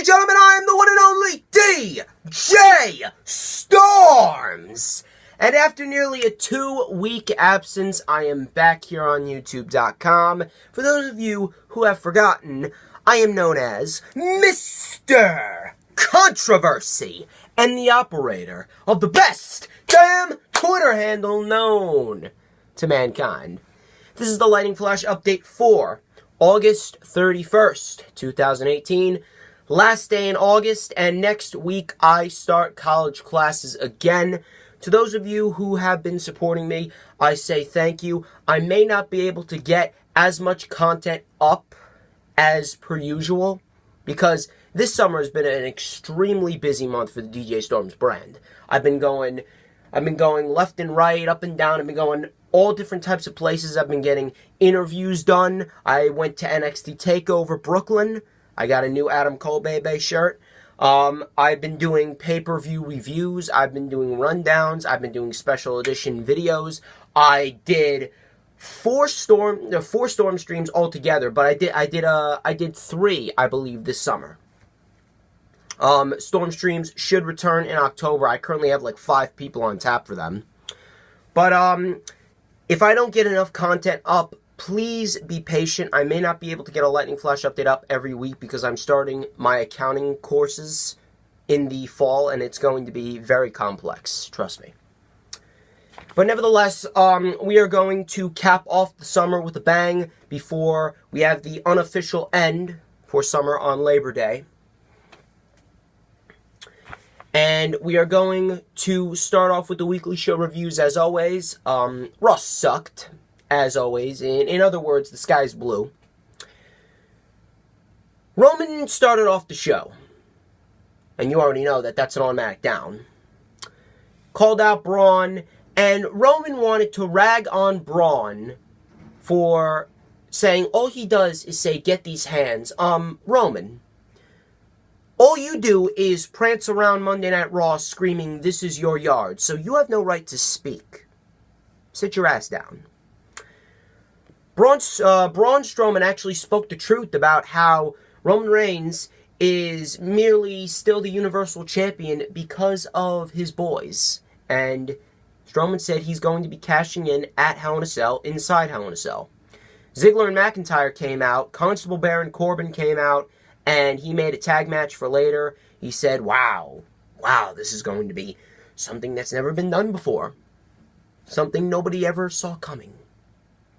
gentlemen, I am the one and only DJ Storms. And after nearly a 2-week absence, I am back here on YouTube.com. For those of you who have forgotten, I am known as Mr. Controversy and the operator of the best damn Twitter handle known to mankind. This is the Lightning Flash update for August 31st, 2018. Last day in August, and next week I start college classes again. To those of you who have been supporting me, I say thank you. I may not be able to get as much content up as per usual, because this summer has been an extremely busy month for the DJ Storms brand. I've been going left and right, up and down. I've been going all different types of places. I've been getting interviews done. I went to NXT TakeOver Brooklyn. I got a new Adam Cole Bebe shirt. I've been doing pay-per-view reviews. I've been doing rundowns. I've been doing special edition videos. I did four storm streams altogether, but I did 3, I believe, this summer. Storm streams should return in October. I currently have like 5 people on tap for them. But if I don't get enough content up, please be patient. I may not be able to get a Lightning Flash update up every week because I'm starting my accounting courses in the fall, and it's going to be very complex, trust me. But nevertheless, we are going to cap off the summer with a bang before we have the unofficial end for summer on Labor Day. And we are going to start off with the weekly show reviews as always. Raw sucked, as always. In other words, the sky's blue. Roman started off the show. And you already know that that's an automatic down. Called out Braun. And Roman wanted to rag on Braun for saying all he does is say, "Get these hands." Roman, all you do is prance around Monday Night Raw screaming, "This is your yard," so you have no right to speak. Sit your ass down. Braun Strowman actually spoke the truth about how Roman Reigns is merely still the Universal Champion because of his boys. And Strowman said he's going to be cashing in at Hell in a Cell, inside Hell in a Cell. Ziggler and McIntyre came out. Constable Baron Corbin came out. And he made a tag match for later. He said, wow, this is going to be something that's never been done before. Something nobody ever saw coming.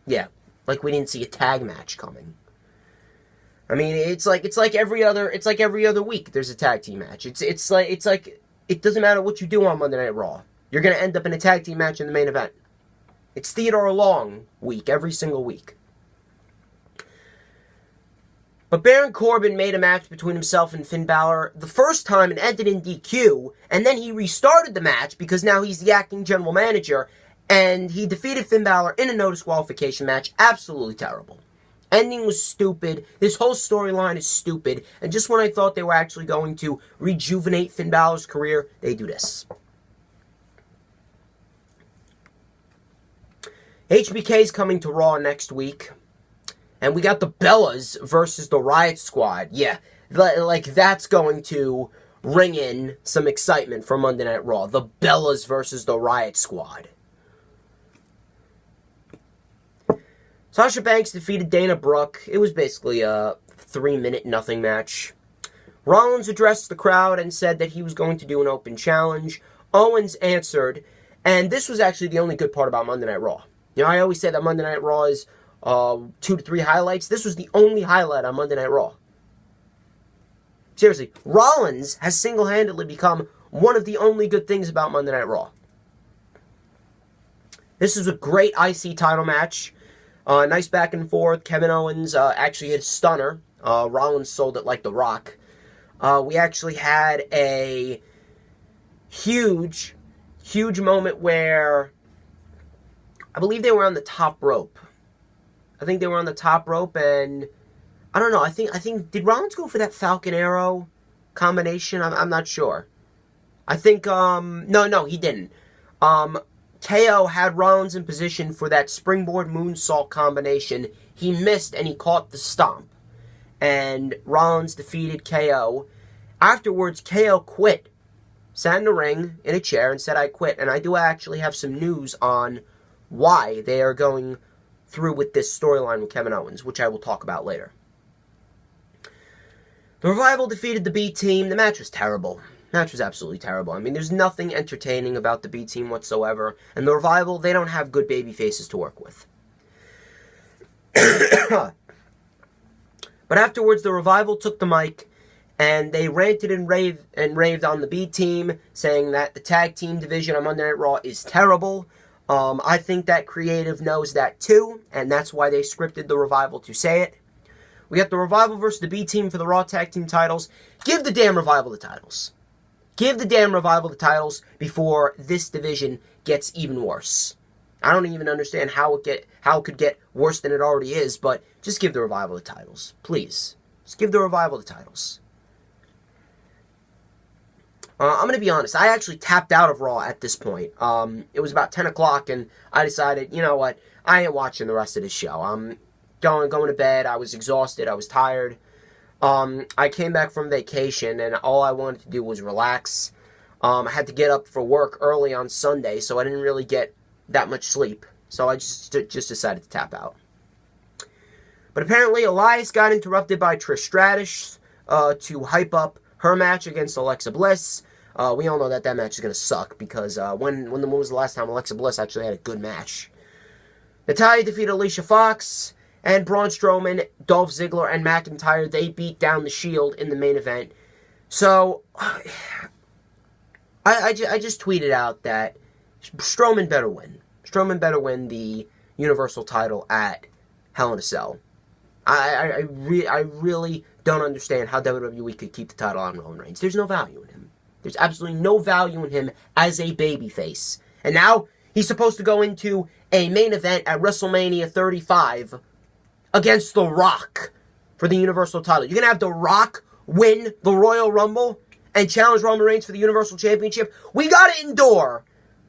Yeah, like we didn't see a tag match coming. I mean, it's like every other week there's a tag team match. It's like it doesn't matter what you do on Monday Night Raw. You're going to end up in a tag team match in the main event. It's theater a long week, every single week. But Baron Corbin made a match between himself and Finn Balor the first time and ended in DQ, and then he restarted the match because now he's the acting general manager, and he defeated Finn Balor in a no disqualification match. Absolutely terrible. Ending was stupid. This whole storyline is stupid, and just when I thought they were actually going to rejuvenate Finn Balor's career, they do this. HBK's coming to Raw next week. And we got the Bellas versus the Riot Squad. Yeah, like that's going to ring in some excitement for Monday Night Raw. The Bellas versus the Riot Squad. Sasha Banks defeated Dana Brooke. It was basically a 3-minute nothing match. Rollins addressed the crowd and said that he was going to do an open challenge. Owens answered, and this was actually the only good part about Monday Night Raw. You know, I always say that Monday Night Raw is 2 to 3 highlights. This was the only highlight on Monday Night Raw. Seriously, Rollins has single-handedly become one of the only good things about Monday Night Raw. This is a great IC title match. Nice back and forth. Kevin Owens actually hit a stunner. Rollins sold it like The Rock. We actually had a huge moment where I believe they were on the top rope. I think they were on the top rope, and I don't know. I think did Rollins go for that Falcon Arrow combination? I'm not sure. I think no, he didn't. KO had Rollins in position for that springboard moonsault combination. He missed, and he caught the stomp. And Rollins defeated KO. Afterwards, KO quit. Sat in the ring in a chair and said, "I quit." And I do actually have some news on why they are going through with this storyline with Kevin Owens, which I will talk about later. The Revival defeated the B Team. The match was terrible. The match was absolutely terrible. I mean, there's nothing entertaining about the B Team whatsoever. And the Revival, they don't have good baby faces to work with. But afterwards, the Revival took the mic, and they ranted and raved on the B Team, saying that the tag team division on Monday Night Raw is terrible. I think that creative knows that too, and that's why they scripted the Revival to say it. We got the Revival versus the B Team for the Raw Tag Team titles. Give the damn Revival the titles. Give the damn Revival the titles before this division gets even worse. I don't even understand how it could get worse than it already is, but just give the Revival the titles. Please. Just give the Revival the titles. I'm going to be honest. I actually tapped out of Raw at this point. It was about 10 o'clock, and I decided, you know what? I ain't watching the rest of this show. I'm going to bed. I was exhausted. I was tired. I came back from vacation, and all I wanted to do was relax. I had to get up for work early on Sunday, so I didn't really get that much sleep. So I just decided to tap out. But apparently, Elias got interrupted by Trish Stratus to hype up her match against Alexa Bliss. We all know that match is going to suck, because when was the last time Alexa Bliss actually had a good match? Natalya defeated Alicia Fox, and Braun Strowman, Dolph Ziggler, and McIntyre, they beat down the Shield in the main event. So, I just tweeted out that Strowman better win. Strowman better win the Universal title at Hell in a Cell. I really don't understand how WWE could keep the title on Roman Reigns. There's no value in him. There's absolutely no value in him as a babyface. And now he's supposed to go into a main event at WrestleMania 35 against The Rock for the Universal title. You're going to have The Rock win the Royal Rumble and challenge Roman Reigns for the Universal Championship? We got to endure.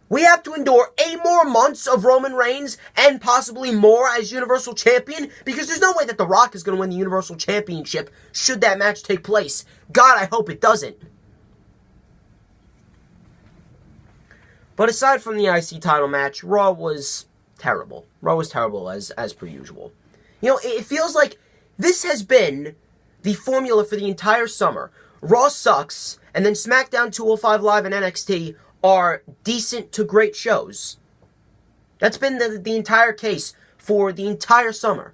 We have to endure 8 more months of Roman Reigns and possibly more as Universal Champion, because there's no way that The Rock is going to win the Universal Championship should that match take place. God, I hope it doesn't. But aside from the IC title match, Raw was terrible. Raw was terrible as per usual. You know, it feels like this has been the formula for the entire summer. Raw sucks, and then SmackDown, 205 Live, and NXT are decent to great shows. That's been the entire case for the entire summer.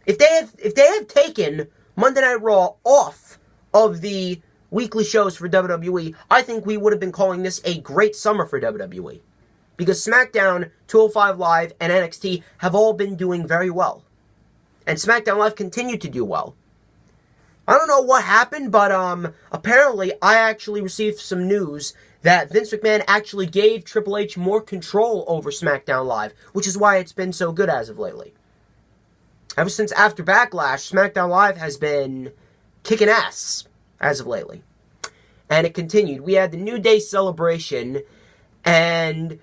If they have taken Monday Night Raw off of the weekly shows for WWE, I think we would have been calling this a great summer for WWE. Because SmackDown, 205 Live, and NXT have all been doing very well. And SmackDown Live continued to do well. I don't know what happened, but apparently I actually received some news that Vince McMahon actually gave Triple H more control over SmackDown Live, which is why it's been so good as of lately. Ever since after Backlash, SmackDown Live has been kicking ass as of lately. And it continued. We had the New Day celebration, and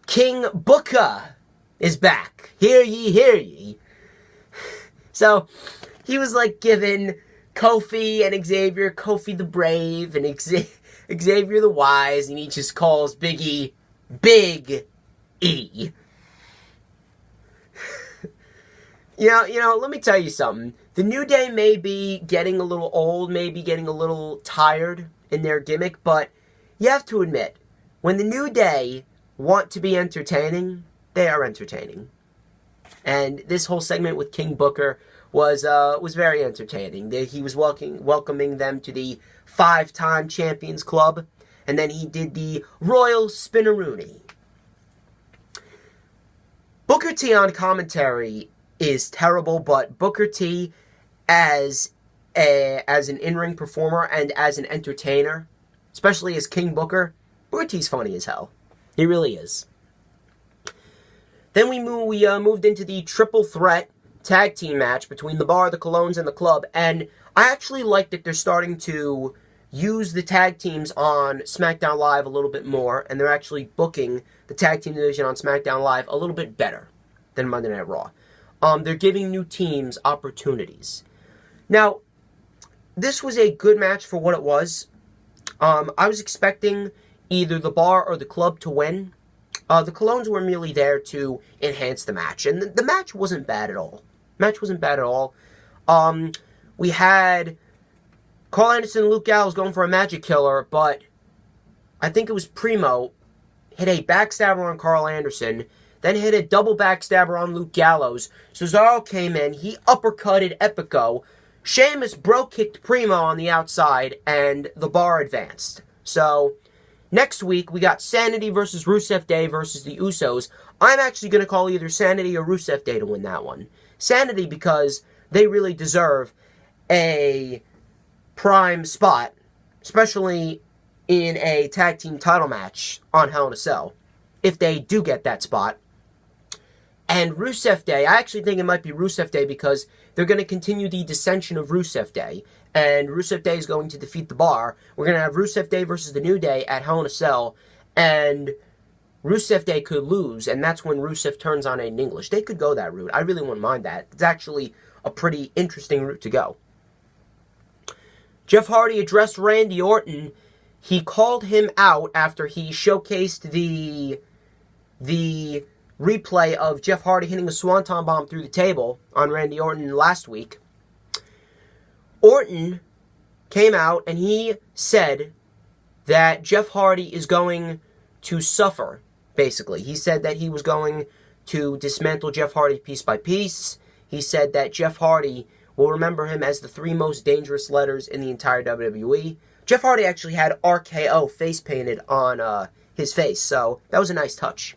King Booker is back. Hear ye, hear ye. So, he was like giving Kofi and Xavier, Kofi the Brave, and Xavier the Wise, and he just calls Big E, Big E. You know, let me tell you something. The New Day may be getting a little old, maybe getting a little tired in their gimmick, but you have to admit, when the New Day want to be entertaining, they are entertaining. And this whole segment with King Booker was very entertaining. He was welcoming them to the 5-time Champions Club, and then he did the Royal Spinneroonie. Booker T on commentary is terrible, but Booker T as an in-ring performer and as an entertainer, especially as King Booker, Booker T's funny as hell. He really is. Then we moved into the triple threat tag team match between the Bar, the Colognes, and the Club, and I actually like that they're starting to use the tag teams on SmackDown Live a little bit more, and they're actually booking the tag team division on SmackDown Live a little bit better than Monday Night Raw. They're giving new teams opportunities. Now, this was a good match for what it was. I was expecting either the Bar or the Club to win. The Colognes were merely there to enhance the match, and the match wasn't bad at all. We had Carl Anderson and Luke Gallows going for a Magic Killer, but I think it was Primo hit a backstabber on Carl Anderson, then hit a double backstabber on Luke Gallows. Cesaro came in, he uppercutted Epico. Sheamus bro-kicked Primo on the outside, and the Bar advanced. So, next week, we got Sanity versus Rusev Day versus the Usos. I'm actually going to call either Sanity or Rusev Day to win that one. Sanity because they really deserve a prime spot, especially in a tag team title match on Hell in a Cell, if they do get that spot. And Rusev Day, I actually think it might be Rusev Day because they're going to continue the dissension of Rusev Day. And Rusev Day is going to defeat the Bar. We're going to have Rusev Day versus the New Day at Hell in a Cell. And Rusev Day could lose, and that's when Rusev turns on Aiden English. They could go that route. I really wouldn't mind that. It's actually a pretty interesting route to go. Jeff Hardy addressed Randy Orton. He called him out after he showcased the replay of Jeff Hardy hitting a Swanton Bomb through the table on Randy Orton last week. Orton came out and he said that Jeff Hardy is going to suffer, basically. He said that he was going to dismantle Jeff Hardy piece by piece. He said that Jeff Hardy will remember him as the 3 most dangerous letters in the entire WWE. Jeff Hardy actually had RKO face painted on his face, so that was a nice touch.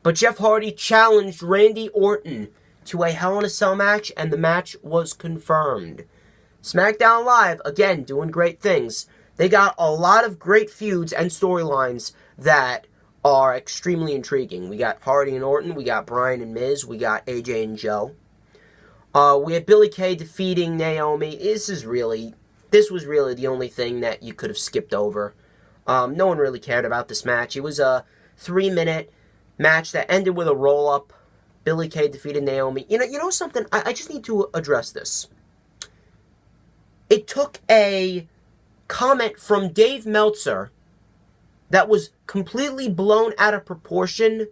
But Jeff Hardy challenged Randy Orton to a Hell in a Cell match, and the match was confirmed. Smackdown Live, again, doing great things. They got a lot of great feuds and storylines that are extremely intriguing. We got Hardy and Orton, we got Bryan and Miz, we got AJ and Joe. We had Billie Kay defeating Naomi. This was really the only thing that you could have skipped over. No one really cared about this match. It was a 3-minute match that ended with a roll-up. Billie Kay defeated Naomi. You know something? I just need to address this. It took a comment from Dave Meltzer that was completely blown out of proportion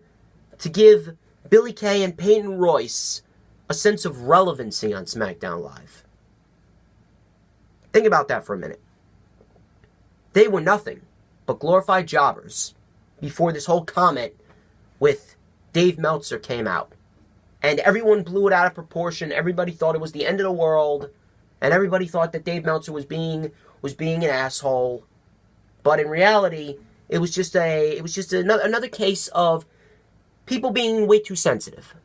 to give Billie Kay and Peyton Royce a sense of relevancy on SmackDown Live. Think about that for a minute. They were nothing but glorified jobbers before this whole comment with Dave Meltzer came out. And everyone blew it out of proportion. Everybody thought it was the end of the world. And everybody thought that Dave Meltzer was being an asshole. But in reality, it was just another case of people being way too sensitive.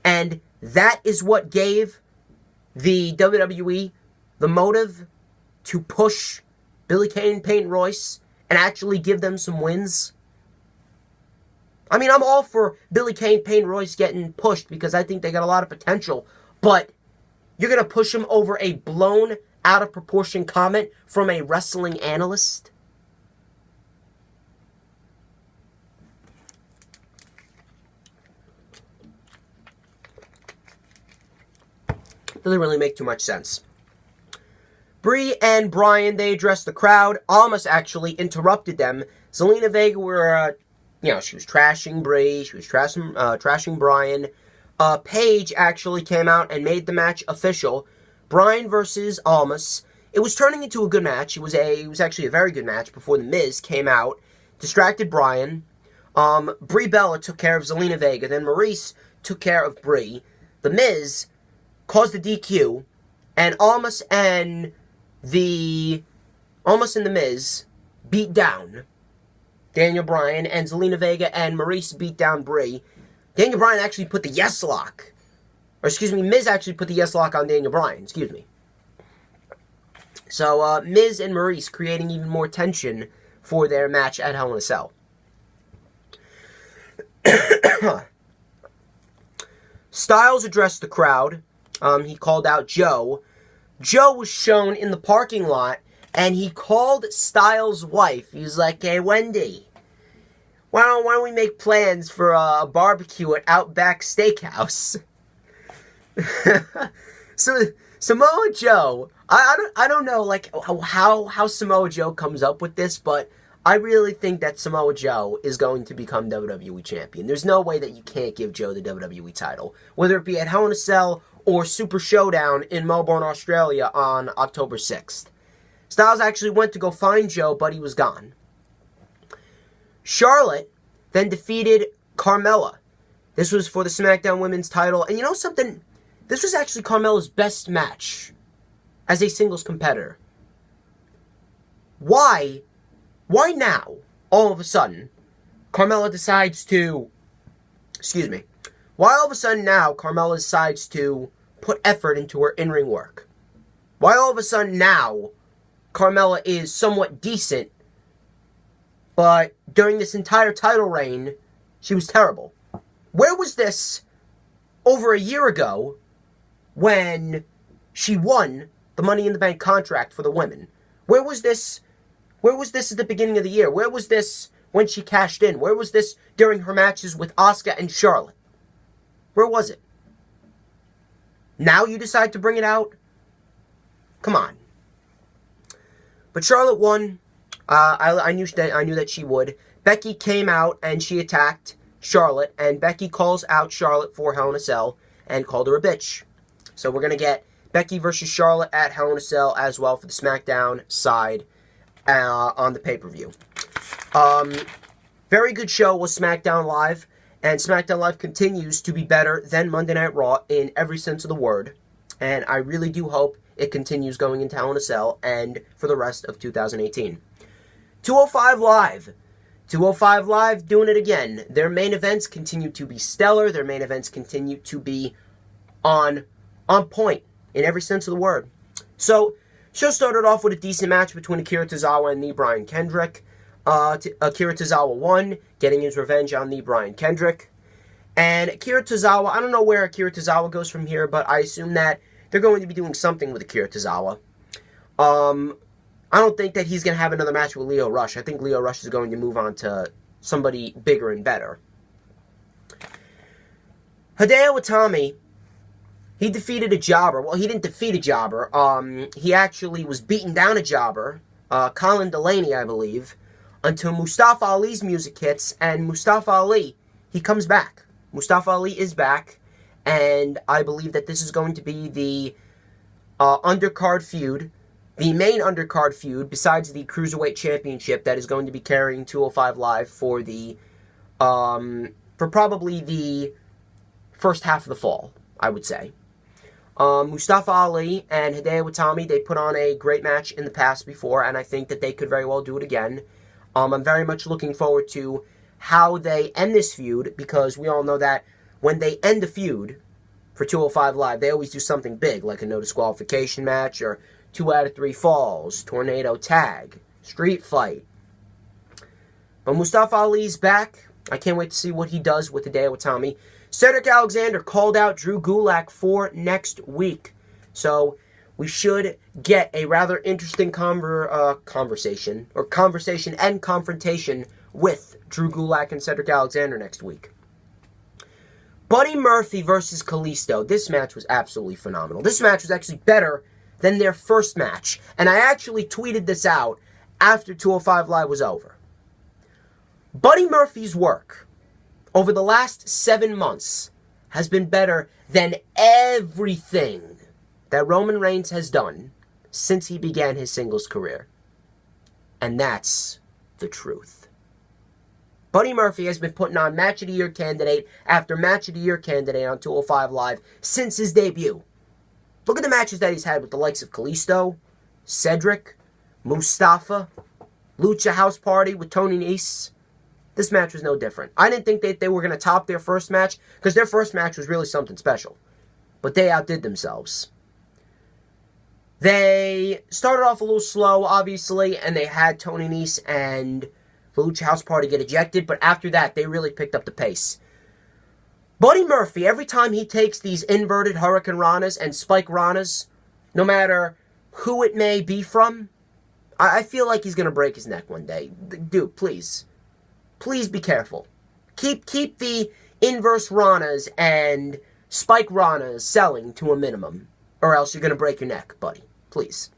And that is what gave the WWE the motive to push Billie Kay and Peyton Royce and actually give them some wins. I mean, I'm all for Billie Kay and Peyton Royce getting pushed because I think they got a lot of potential, but you're going to push them over a blown out of proportion comment from a wrestling analyst? Doesn't really make too much sense. Brie and Bryan, they addressed the crowd. Almas actually interrupted them. Zelina Vega she was trashing Brie. She was trashing Bryan. Paige actually came out and made the match official. Bryan versus Almas. It was turning into a good match. It was actually a very good match before The Miz came out, distracted Bryan. Brie Bella took care of Zelina Vega. Then Maurice took care of Brie. The Miz caused the DQ, and Almas and The Miz beat down Daniel Bryan, and Zelina Vega and Maurice beat down Brie. Daniel Bryan actually put the yes lock. Miz actually put the yes lock on Daniel Bryan, So, Miz and Maurice creating even more tension for their match at Hell in a Cell. Styles addressed the crowd. He called out Joe. Joe was shown in the parking lot, and he called Styles' wife. He was like, "Hey, Wendy, why don't we make plans for a barbecue at Outback Steakhouse?" So Samoa Joe I don't know, like, how Samoa Joe comes up with this, but I really think that Samoa Joe is going to become WWE Champion. There's no way that you can't give Joe the WWE title, whether it be at Hell in a Cell or Super Showdown in Melbourne, Australia on October 6th. Styles actually went to go find Joe, but he was gone. Charlotte then defeated Carmella. This was for the SmackDown Women's title, and you know something? This was actually Carmella's best match as a singles competitor. Why now, all of a sudden, Carmella decides to... Why all of a sudden now, Carmella decides to put effort into her in-ring work? Why all of a sudden now, Carmella is somewhat decent, but during this entire title reign, she was terrible? Where was this over a year ago when she won the Money in the Bank contract for the women? Where was this at the beginning of the year? Where was this when she cashed in? Where was this during her matches with Asuka and Charlotte? Where was it? Now you decide to bring it out? Come on. But Charlotte won. I knew that she would. Becky came out and she attacked Charlotte, and Becky calls out Charlotte for Hell in a Cell and called her a bitch. So we're going to get Becky versus Charlotte at Hell in a Cell as well for the SmackDown side on the pay-per-view. Very good show was SmackDown Live, and SmackDown Live continues to be better than Monday Night Raw in every sense of the word, and I really do hope it continues going into Hell in a Cell and for the rest of 2018. 205 Live. 205 Live doing it again. Their main events continue to be stellar. Their main events continue to be on point in every sense of the word. So, show started off with a decent match between Akira Tozawa and the Brian Kendrick. Akira Tozawa won, getting his revenge on the Brian Kendrick. And Akira Tozawa, I don't know where Akira Tozawa goes from here, but I assume that they're going to be doing something with Akira Tozawa. I don't think that he's going to have another match with Lio Rush. I think Lio Rush is going to move on to somebody bigger and better. Hideo Itami, he defeated a jobber. Well, he didn't defeat a jobber. He actually was beating down a jobber, Colin Delaney, I believe, until Mustafa Ali's music hits, and Mustafa Ali, he comes back. Mustafa Ali is back, and I believe that this is going to be the undercard feud, the main undercard feud, besides the Cruiserweight Championship that is going to be carrying 205 Live for the, for probably the first half of the fall, I would say. Mustafa Ali and Hideo Itami, they put on a great match in the past before, and I think that they could very well do it again. I'm very much looking forward to how they end this feud, because we all know that when they end a feud for 205 Live, they always do something big, like a no disqualification match, or 2 out of 3 falls, tornado tag, street fight. But Mustafa Ali's back. I can't wait to see what he does with Hideo Itami. Cedric Alexander called out Drew Gulak for next week. So we should get a rather interesting conversation and confrontation with Drew Gulak and Cedric Alexander next week. Buddy Murphy versus Callisto. This match was absolutely phenomenal. This match was actually better than their first match. And I actually tweeted this out after 205 Live was over. Buddy Murphy's work over the last 7 months has been better than everything that Roman Reigns has done since he began his singles career. And that's the truth. Buddy Murphy has been putting on Match of the Year candidate after Match of the Year candidate on 205 Live since his debut. Look at the matches that he's had with the likes of Callisto, Cedric, Mustafa, Lucha House Party with Tony Nese. This match was no different. I didn't think that they were going to top their first match, because their first match was really something special. But they outdid themselves. They started off a little slow, obviously, and they had Tony Nese and the Lucha House Party get ejected, but after that, they really picked up the pace. Buddy Murphy, every time he takes these inverted Hurricane Ranas and Spike Ranas, no matter who it may be from, I feel like he's going to break his neck one day. Dude, please. Please be careful. Keep the inverse Ranas and Spike Ranas selling to a minimum, or else you're going to break your neck, buddy. please.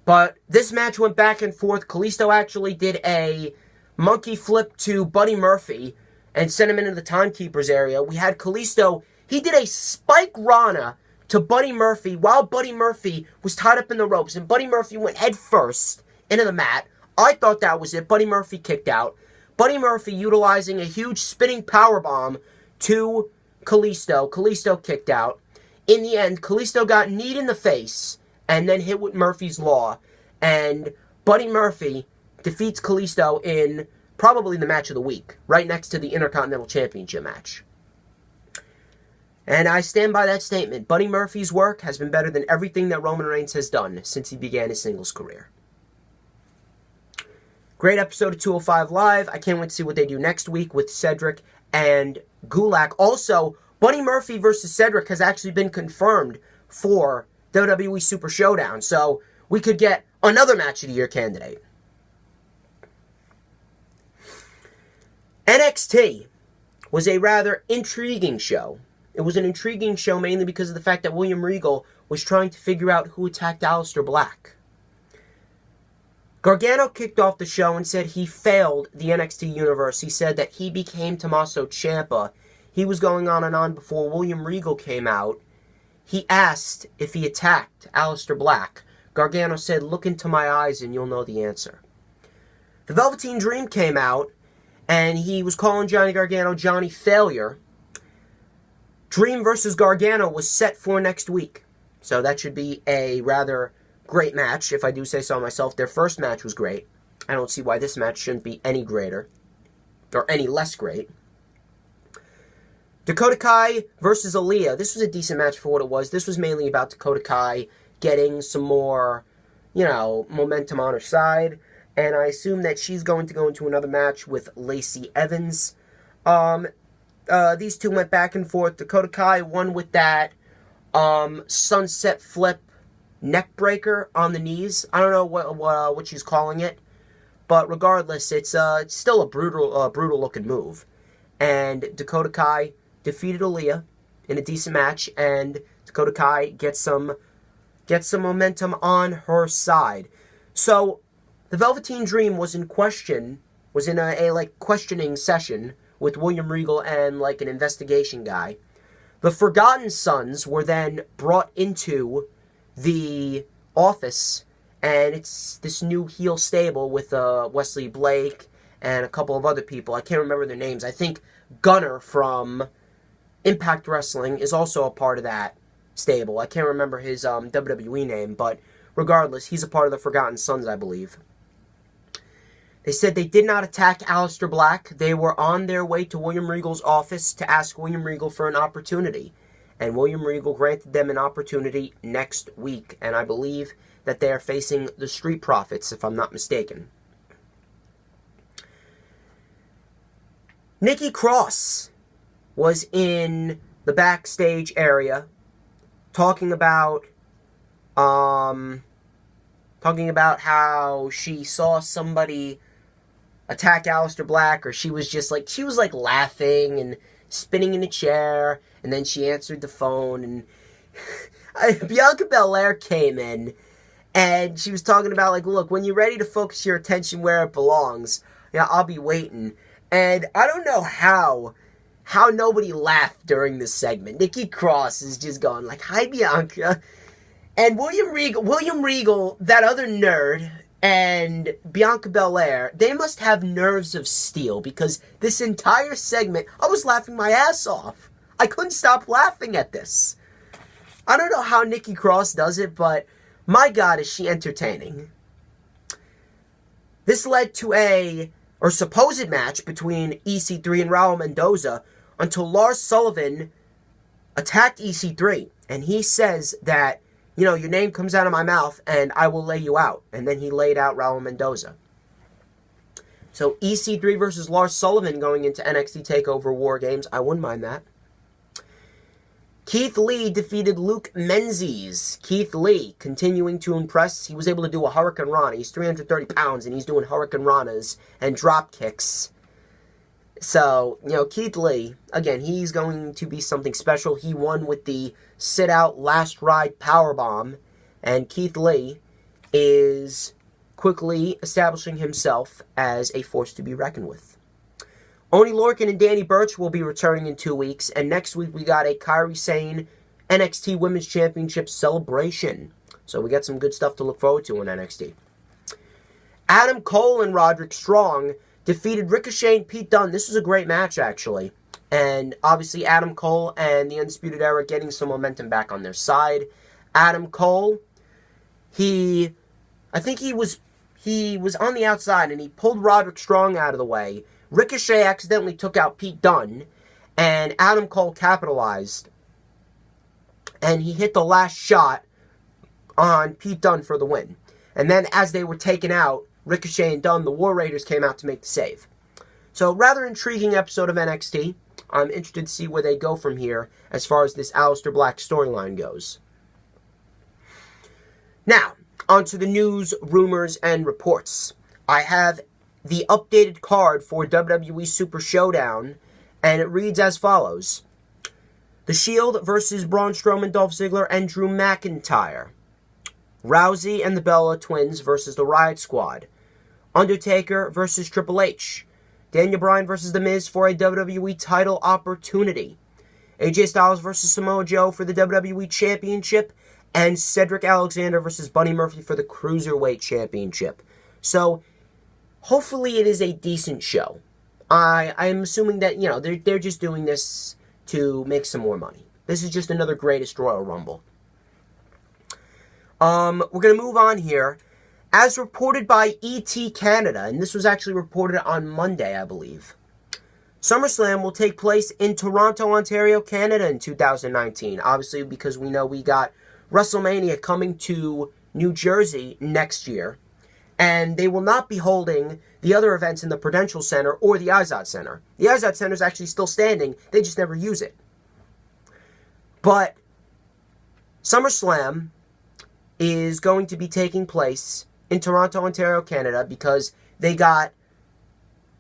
But this match went back and forth. Callisto actually did a monkey flip to Buddy Murphy and sent him into the timekeeper's area. We had Callisto, he did a spike Rana to Buddy Murphy while Buddy Murphy was tied up in the ropes, and Buddy Murphy went head first into the mat. I thought that was it. Buddy Murphy kicked out. Buddy Murphy utilizing a huge spinning powerbomb to Callisto. Callisto kicked out. In the end, Callisto got kneed in the face and then hit with Murphy's Law. And Buddy Murphy defeats Callisto in probably the match of the week, right next to the Intercontinental Championship match. And I stand by that statement. Buddy Murphy's work has been better than everything that Roman Reigns has done since he began his singles career. Great episode of 205 Live. I can't wait to see what they do next week with Cedric and Gulak. Also, Buddy Murphy versus Cedric has actually been confirmed for WWE Super Showdown. So we could get another Match of the Year candidate. NXT was a rather intriguing show. It was an intriguing show mainly because of the fact that William Regal was trying to figure out who attacked Aleister Black. Gargano kicked off the show and said he failed the NXT universe. He said that he became Tommaso Ciampa. He was going on and on before William Regal came out. He asked if he attacked Aleister Black. Gargano said, "Look into my eyes and you'll know the answer." The Velveteen Dream came out and he was calling Johnny Gargano Johnny Failure. Dream versus Gargano was set for next week. So that should be a rather great match, if I do say so myself. Their first match was great. I don't see why this match shouldn't be any greater. Or any less great. Dakota Kai versus Aaliyah. This was a decent match for what it was. This was mainly about Dakota Kai getting some more, momentum on her side. And I assume that she's going to go into another match with Lacey Evans. These two went back and forth. Dakota Kai won with that sunset flip neck breaker on the knees. I don't know what she's calling it, but regardless, it's still a brutal looking move. And Dakota Kai defeated Aaliyah in a decent match, and Dakota Kai gets some momentum on her side. So the Velveteen Dream was in question, was in a questioning session with William Regal and an investigation guy. The Forgotten Sons were then brought into the office, and it's this new heel stable with Wesley Blake and a couple of other people. I can't remember their names. I think Gunner from Impact Wrestling is also a part of that stable. I can't remember his WWE name, but regardless, he's a part of the Forgotten Sons, I believe. They said they did not attack Aleister Black. They were on their way to William Regal's office to ask William Regal for an opportunity. And William Regal granted them an opportunity next week. And I believe that they are facing the Street Profits, if I'm not mistaken. Nikki Cross was in the backstage area talking about how she saw somebody attack Aleister Black, or she was laughing and spinning in a chair, and then she answered the phone, and Bianca Belair came in, and she was talking about, look, when you're ready to focus your attention where it belongs, I'll be waiting. And I don't know how nobody laughed during this segment. Nikki Cross is just going "Hi, Bianca." And William Regal, that other nerd, and Bianca Belair, they must have nerves of steel, because this entire segment, I was laughing my ass off. I couldn't stop laughing at this. I don't know how Nikki Cross does it, but my God, is she entertaining. This led to a supposed match between EC3 and Raul Mendoza until Lars Sullivan attacked EC3, and he says that, your name comes out of my mouth and I will lay you out. And then he laid out Raul Mendoza. So EC3 versus Lars Sullivan going into NXT TakeOver War Games. I wouldn't mind that. Keith Lee defeated Luke Menzies. Keith Lee continuing to impress. He was able to do a Hurricane Rana. He's 330 pounds and he's doing Hurricane Ranas and drop kicks. So, Keith Lee, again, he's going to be something special. He won with the sit-out last ride powerbomb. And Keith Lee is quickly establishing himself as a force to be reckoned with. Oney Lorcan and Danny Burch will be returning in 2 weeks, and next week we got a Kairi Sane NXT Women's Championship celebration. So we got some good stuff to look forward to in NXT. Adam Cole and Roderick Strong defeated Ricochet and Pete Dunne. This was a great match, actually. And obviously Adam Cole and the Undisputed Era getting some momentum back on their side. Adam Cole, I think he was on the outside and he pulled Roderick Strong out of the way. Ricochet accidentally took out Pete Dunne, and Adam Cole capitalized. And he hit the last shot on Pete Dunne for the win. And then as they were taken out, Ricochet and Dunne, the War Raiders, came out to make the save. So, rather intriguing episode of NXT. I'm interested to see where they go from here as far as this Aleister Black storyline goes. Now, onto the news, rumors, and reports. I have the updated card for WWE Super Showdown, and it reads as follows. The Shield versus Braun Strowman, Dolph Ziggler, and Drew McIntyre. Rousey and the Bella Twins versus the Riot Squad. Undertaker versus Triple H. Daniel Bryan versus The Miz for a WWE title opportunity. AJ Styles versus Samoa Joe for the WWE Championship. And Cedric Alexander versus Buddy Murphy for the Cruiserweight Championship. So, hopefully it is a decent show. I'm assuming that, they're just doing this to make some more money. This is just another Greatest Royal Rumble. We're going to move on here. As reported by ET Canada, and this was actually reported on Monday, I believe, SummerSlam will take place in Toronto, Ontario, Canada in 2019. Obviously, because we know we got WrestleMania coming to New Jersey next year, and they will not be holding the other events in the Prudential Center or the Izod Center. The Izod Center is actually still standing, they just never use it. But SummerSlam is going to be taking place in Toronto, Ontario, Canada, because they got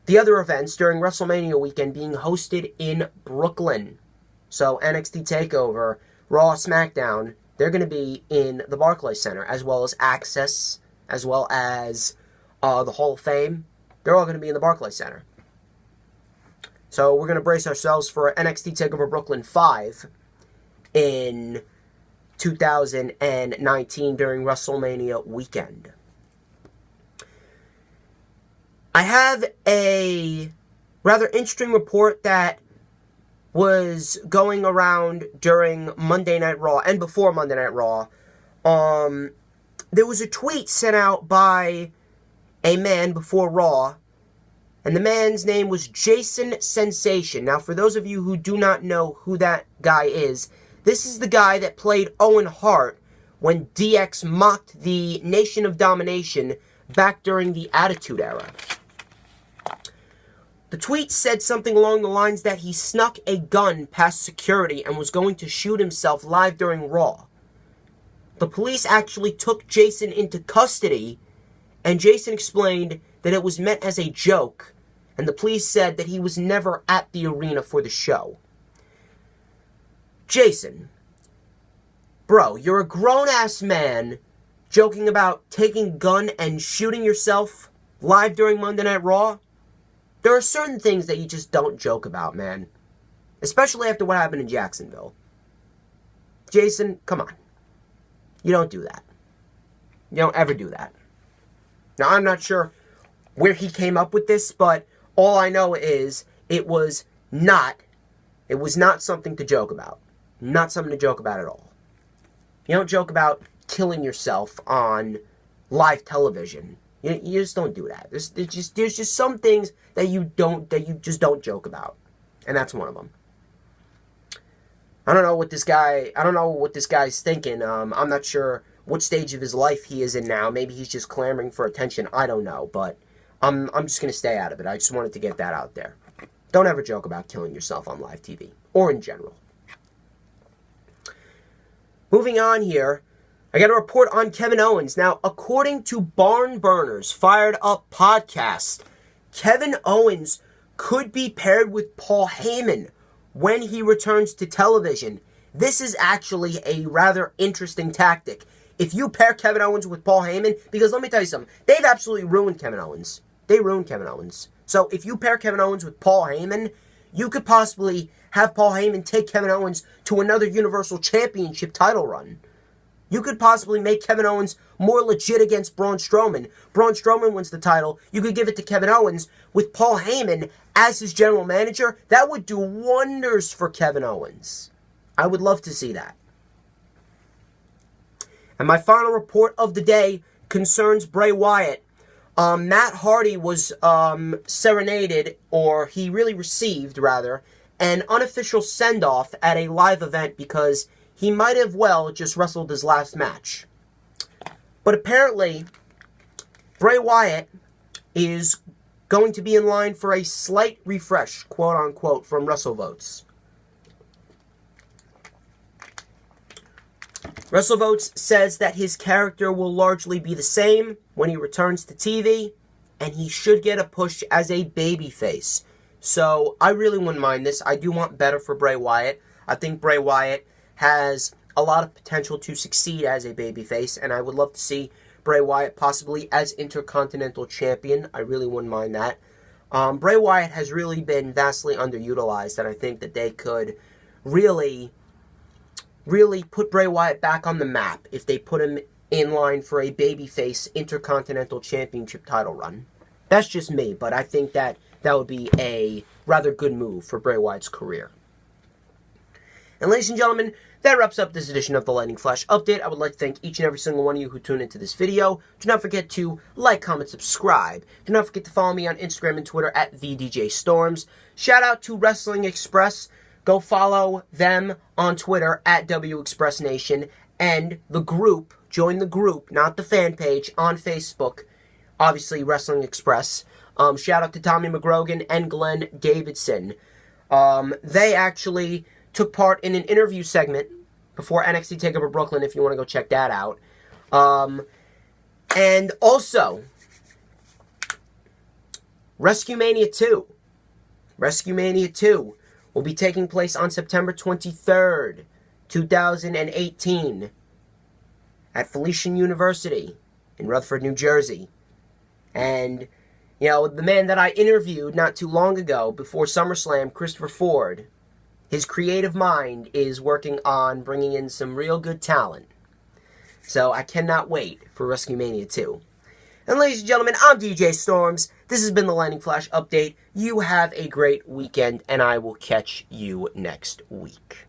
the other events during WrestleMania weekend being hosted in Brooklyn. So NXT TakeOver, Raw, SmackDown, they're going to be in the Barclays Center, as well as Access, as well as the Hall of Fame. They're all going to be in the Barclays Center. So we're going to brace ourselves for NXT TakeOver Brooklyn 5 in 2019 during WrestleMania weekend. I have a rather interesting report that was going around during Monday Night Raw and before Monday Night Raw. There was a tweet sent out by a man before Raw, and the man's name was Jason Sensation. Now, for those of you who do not know who that guy is, this is the guy that played Owen Hart when DX mocked the Nation of Domination back during the Attitude Era. The tweet said something along the lines that he snuck a gun past security and was going to shoot himself live during Raw. The police actually took Jason into custody, and Jason explained that it was meant as a joke, and the police said that he was never at the arena for the show. Jason, bro, you're a grown-ass man joking about taking a gun and shooting yourself live during Monday Night Raw? There are certain things that you just don't joke about, man. Especially after what happened in Jacksonville. Jason, come on. You don't do that. You don't ever do that. Now, I'm not sure where he came up with this, but all I know is it was not something to joke about. Not something to joke about at all. You don't joke about killing yourself on live television. You just don't do that. There's just some things that you just don't joke about, and that's one of them. I don't know what this guy's thinking. I'm not sure what stage of his life he is in now. Maybe he's just clamoring for attention. I don't know, but I'm just gonna stay out of it. I just wanted to get that out there. Don't ever joke about killing yourself on live TV or in general. Moving on here. I got a report on Kevin Owens. Now, according to Barn Burners Fired Up podcast, Kevin Owens could be paired with Paul Heyman when he returns to television. This is actually a rather interesting tactic. If you pair Kevin Owens with Paul Heyman, because let me tell you something, they've absolutely ruined Kevin Owens. They ruined Kevin Owens. So if you pair Kevin Owens with Paul Heyman, you could possibly have Paul Heyman take Kevin Owens to another Universal Championship title run. You could possibly make Kevin Owens more legit against Braun Strowman. Braun Strowman wins the title. You could give it to Kevin Owens with Paul Heyman as his general manager. That would do wonders for Kevin Owens. I would love to see that. And my final report of the day concerns Bray Wyatt. Matt Hardy was serenaded, or he really received, rather, an unofficial send-off at a live event because he might have just wrestled his last match. But apparently, Bray Wyatt is going to be in line for a slight refresh, quote-unquote, from WrestleVotes. WrestleVotes says that his character will largely be the same when he returns to TV, and he should get a push as a babyface. So, I really wouldn't mind this. I do want better for Bray Wyatt. I think Bray Wyatt has a lot of potential to succeed as a babyface, and I would love to see Bray Wyatt possibly as Intercontinental Champion. I really wouldn't mind that. Bray Wyatt has really been vastly underutilized, and I think that they could really put Bray Wyatt back on the map if they put him in line for a babyface Intercontinental Championship title run. That's just me, but I think that would be a rather good move for Bray Wyatt's career. And ladies and gentlemen, that wraps up this edition of the Lightning Flash Update. I would like to thank each and every single one of you who tuned into this video. Do not forget to like, comment, subscribe. Do not forget to follow me on Instagram and Twitter at TheDJStorms. Shout out to Wrestling Express. Go follow them on Twitter at WExpressNation. And the group, join the group, not the fan page, on Facebook. Obviously, Wrestling Express. Shout out to Tommy McGrogan and Glenn Davidson. They actually took part in an interview segment before NXT TakeOver Brooklyn, if you want to go check that out. And also, WrestleMania 2. WrestleMania 2 will be taking place on September 23rd, 2018 at Felician University in Rutherford, New Jersey. And, you know, the man that I interviewed not too long ago before SummerSlam, Christopher Ford, his creative mind is working on bringing in some real good talent. So I cannot wait for WrestleMania 2. And ladies and gentlemen, I'm DJ Storms. This has been the Lightning Flash Update. You have a great weekend, and I will catch you next week.